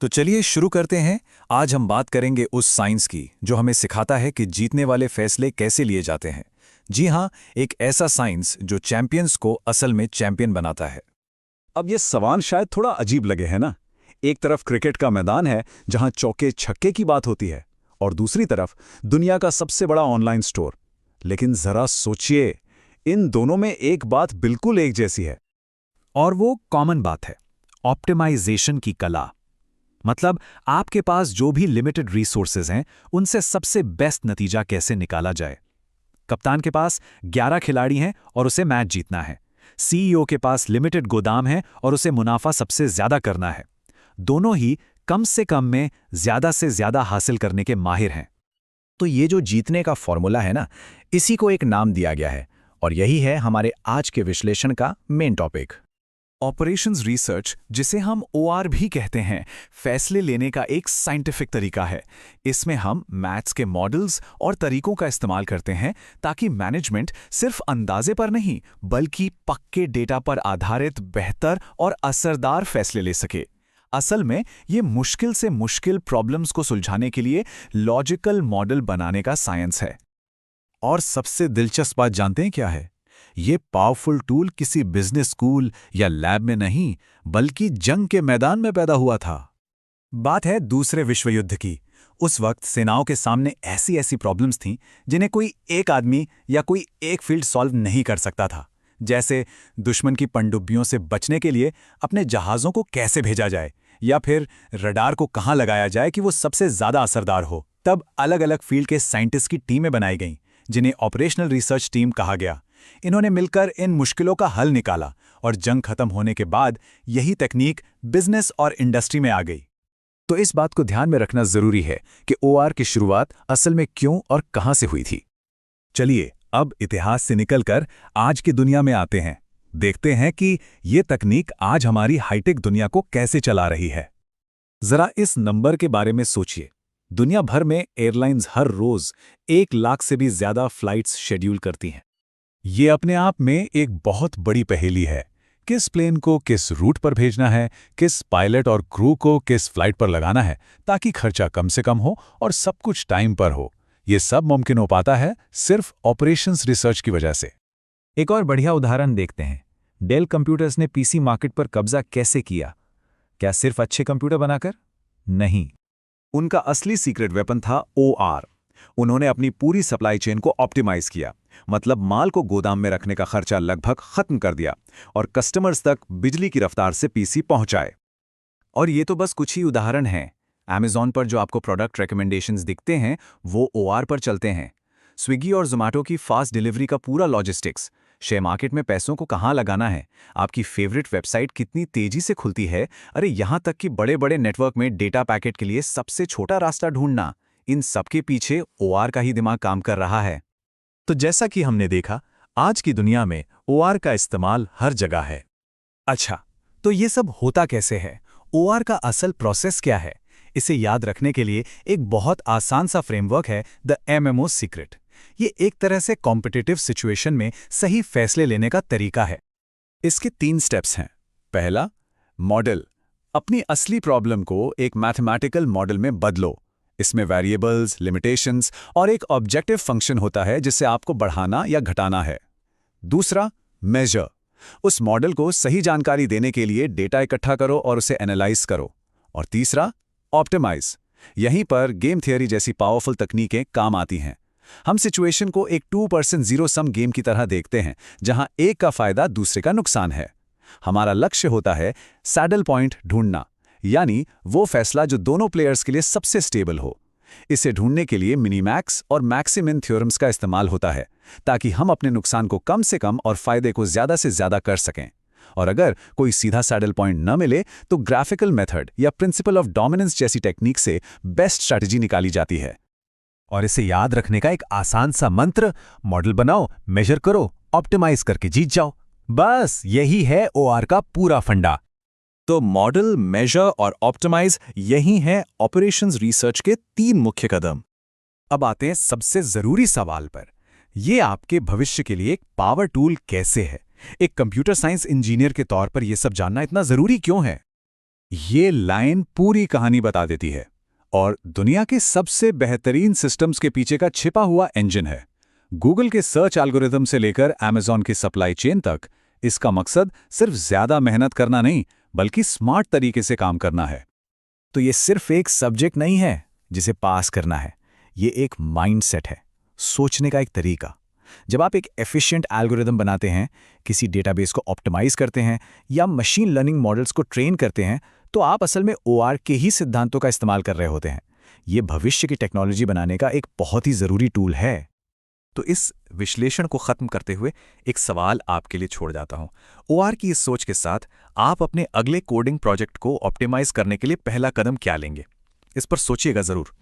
तो चलिए शुरू करते हैं। आज हम बात करेंगे उस साइंस की जो हमें सिखाता है कि जीतने वाले फैसले कैसे लिए जाते हैं। जी हाँ, एक ऐसा साइंस जो चैंपियंस को असल में चैंपियन बनाता है। अब ये सवाल शायद थोड़ा अजीब लगे है ना। एक तरफ क्रिकेट का मैदान है जहां चौके छक्के की बात होती है, और दूसरी तरफ दुनिया का सबसे बड़ा ऑनलाइन स्टोर। लेकिन जरा सोचिए, इन दोनों में एक बात बिल्कुल एक जैसी है। और वो कॉमन बात है, ऑप्टिमाइजेशन की कला। मतलब आपके पास जो भी लिमिटेड रिसोर्सेज हैं, उनसे सबसे बेस्ट नतीजा कैसे निकाला जाए। कप्तान के पास 11 खिलाड़ी हैं और उसे मैच जीतना है। सीईओ के पास लिमिटेड गोदाम है और उसे मुनाफा सबसे ज्यादा करना है। दोनों ही कम से कम में ज्यादा से ज्यादा हासिल करने के माहिर हैं। तो ये जो जीतने का फॉर्मूला है ना, इसी को एक नाम दिया गया है, और यही है हमारे आज के विश्लेषण का मेन टॉपिक। ऑपरेशंस रिसर्च, जिसे हम ओआर भी कहते हैं, फैसले लेने का एक साइंटिफिक तरीका है। इसमें हम मैथ्स के मॉडल्स और तरीकों का इस्तेमाल करते हैं ताकि मैनेजमेंट सिर्फ अंदाजे पर नहीं बल्कि पक्के डेटा पर आधारित बेहतर और असरदार फैसले ले सके। असल में ये मुश्किल से मुश्किल प्रॉब्लम्स को सुलझाने के लिए लॉजिकल मॉडल बनाने का साइंस है। और सबसे दिलचस्प बात जानते हैं क्या है? ये पावरफुल टूल किसी बिजनेस स्कूल या लैब में नहीं, बल्कि जंग के मैदान में पैदा हुआ था। बात है दूसरे विश्व युद्ध की। उस वक्त सेनाओं के सामने ऐसी ऐसी प्रॉब्लम्स थीं जिन्हें कोई एक आदमी या कोई एक फील्ड सॉल्व नहीं कर सकता था। जैसे दुश्मन की पनडुब्बियों से बचने के लिए अपने जहाज़ों को कैसे भेजा जाए, या फिर रडार को कहाँ लगाया जाए कि वो सबसे ज़्यादा असरदार हो। तब अलग अलग फील्ड के साइंटिस्ट की टीमें बनाई गईं, जिन्हें ऑपरेशनल रिसर्च टीम कहा गया। इन्होंने मिलकर इन मुश्किलों का हल निकाला, और जंग खत्म होने के बाद यही तकनीक बिजनेस और इंडस्ट्री में आ गई। तो इस बात को ध्यान में रखना जरूरी है कि ओआर की शुरुआत असल में क्यों और कहां से हुई थी। चलिए अब इतिहास से निकलकर आज की दुनिया में आते हैं। देखते हैं कि ये तकनीक आज हमारी हाईटेक दुनिया को कैसे चला रही है। जरा इस नंबर के बारे में सोचिए। दुनिया भर में एयरलाइंस हर रोज 1 लाख से भी ज्यादा फ्लाइट्स शेड्यूल करती हैं। ये अपने आप में एक बहुत बड़ी पहेली है। किस प्लेन को किस रूट पर भेजना है, किस पायलट और क्रू को किस फ्लाइट पर लगाना है ताकि खर्चा कम से कम हो और सब कुछ टाइम पर हो। ये सब मुमकिन हो पाता है सिर्फ ऑपरेशंस रिसर्च की वजह से। एक और बढ़िया उदाहरण देखते हैं। डेल कंप्यूटर्स ने पीसी मार्केट पर कब्जा कैसे किया? क्या सिर्फ अच्छे कंप्यूटर बनाकर? नहीं। उनका असली सीक्रेट वेपन था ओआर। उन्होंने अपनी पूरी सप्लाई चेन को ऑप्टिमाइज किया। मतलब माल को गोदाम में रखने का खर्चा लगभग खत्म कर दिया और कस्टमर्स तक बिजली की रफ्तार से पीसी पहुंचाए। और ये तो बस कुछ ही उदाहरण हैं। Amazon पर जो आपको प्रोडक्ट रिकमेंडेशंस दिखते हैं, वो ओआर पर चलते हैं। स्विगी और जोमेटो की फास्ट डिलीवरी का पूरा लॉजिस्टिक्स, शेयर मार्केट में पैसों को कहाँ लगाना है, आपकी फेवरेट वेबसाइट कितनी तेजी से खुलती है, अरे यहाँ तक कि बड़े बड़े नेटवर्क में डेटा पैकेट के लिए सबसे छोटा रास्ता ढूंढना, इन सबके पीछे ओआर का ही दिमाग काम कर रहा है। तो जैसा कि हमने देखा, आज की दुनिया में ओआर का इस्तेमाल हर जगह है। अच्छा, तो ये सब होता कैसे है? ओआर का असल प्रोसेस क्या है? इसे याद रखने के लिए एक बहुत आसान सा फ्रेमवर्क है, द एमएमओ सीक्रेट। ये एक तरह से कॉम्पिटिटिव सिचुएशन में सही फैसले लेने का तरीका है। इसके 3 स्टेप्स हैं। पहला, मॉडल। अपनी असली प्रॉब्लम को एक मैथमेटिकल मॉडल में बदलो। इसमें वेरिएबल्स, लिमिटेशंस और एक ऑब्जेक्टिव फंक्शन होता है जिसे आपको बढ़ाना या घटाना है। दूसरा, मेजर। उस मॉडल को सही जानकारी देने के लिए डेटा इकट्ठा करो और उसे एनालाइज करो। और तीसरा, ऑप्टिमाइज। यहीं पर गेम थियरी जैसी पावरफुल तकनीकें काम आती हैं। हम सिचुएशन को एक 2% जीरो सम गेम की तरह देखते हैं, जहां एक का फायदा दूसरे का नुकसान है। हमारा लक्ष्य होता है सैडल पॉइंट ढूंढना, यानी वो फैसला जो दोनों प्लेयर्स के लिए सबसे स्टेबल हो। इसे ढूंढने के लिए मिनीमैक्स और मैक्सिमिन थ्योरम्स का इस्तेमाल होता है, ताकि हम अपने नुकसान को कम से कम और फायदे को ज्यादा से ज्यादा कर सकें। और अगर कोई सीधा सैडल पॉइंट न मिले तो ग्राफिकल मेथड या प्रिंसिपल ऑफ डोमिनेंस जैसी टेक्निक से बेस्ट स्ट्रैटेजी निकाली जाती है। और इसे याद रखने का एक आसान सा मंत्र, मॉडल बनाओ, मेजर करो, ऑप्टिमाइज करके जीत जाओ। बस यही है ओआर का पूरा फंडा। तो मॉडल, मेजर और ऑप्टिमाइज, यही हैं ऑपरेशंस रिसर्च के 3 मुख्य कदम। अब आते हैं सबसे जरूरी सवाल पर। ये आपके भविष्य के लिए एक पावर टूल कैसे है? एक कंप्यूटर साइंस इंजीनियर के तौर पर यह सब जानना इतना जरूरी क्यों है? ये लाइन पूरी कहानी बता देती है और दुनिया के सबसे बेहतरीन सिस्टम्स के पीछे का छिपा हुआ इंजन है। गूगल के सर्च एल्गोरिथम से लेकर अमेज़न की सप्लाई चेन तक, इसका मकसद सिर्फ ज्यादा मेहनत करना नहीं बल्कि स्मार्ट तरीके से काम करना है। तो ये सिर्फ एक सब्जेक्ट नहीं है जिसे पास करना है, ये एक माइंडसेट है, सोचने का एक तरीका। जब आप एक एफिशिएंट एल्गोरिदम बनाते हैं, किसी डेटाबेस को ऑप्टिमाइज करते हैं या मशीन लर्निंग मॉडल्स को ट्रेन करते हैं, तो आप असल में ओआर के ही सिद्धांतों का इस्तेमाल कर रहे होते हैं। ये भविष्य की टेक्नोलॉजी बनाने का एक बहुत ही ज़रूरी टूल है। तो इस विश्लेषण को खत्म करते हुए एक सवाल आपके लिए छोड़ जाता हूं। ओआर की इस सोच के साथ आप अपने अगले कोडिंग प्रोजेक्ट को ऑप्टिमाइज करने के लिए पहला कदम क्या लेंगे? इस पर सोचिएगा जरूर।